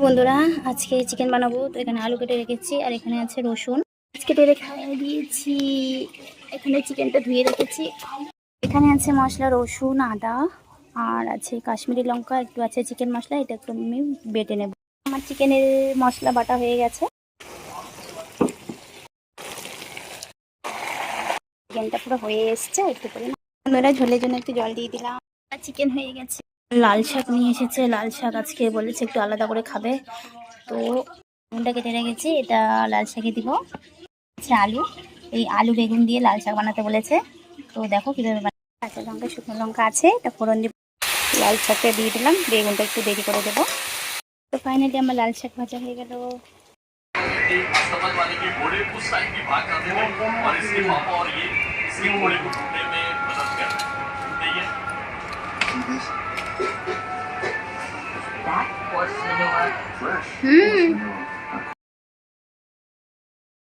বন্ধুরা, আজকে চিকেন বানাবো। তো এখানে আলু কেটে রেখেছি আর এখানে আছে রসুন কেটে রেখে দিয়েছি। এখানে চিকেনটা ধুয়ে রেখেছি। এখানে আছে মশলা, রসুন, আদা আর আছে কাশ্মীরি লঙ্কা, একটু আছে চিকেন মশলা। এটা একটু আমি বেটে নেব। আমার চিকেনের মশলা বাটা হয়ে গেছে। চিকেনটা পুরো হয়ে এসছে। একটু করে বন্ধুরা, ঝোলের জন্য একটু জল দিয়ে দিলাম। চিকেন হয়ে গেছে। লাল শাক নিয়ে এসেছে। লাল শাক আজকে বলেছে একটু আলাদা করে খাবে, তো বেগুনটা কেটে রেখেছি। এটা লাল শাকে দিব। আলু, এই আলু বেগুন দিয়ে লাল শাক বানাতে বলেছে। তো দেখো কীভাবে কাঁচা লঙ্কা, শুকনো লঙ্কা আছে, এটা ফোড়ন দিয়ে লাল শাকটা দিয়ে দিলাম। বেগুনটা একটু দেরি করে দেবো। তো ফাইনালি আমার লাল শাক ভাজা হয়ে গেল।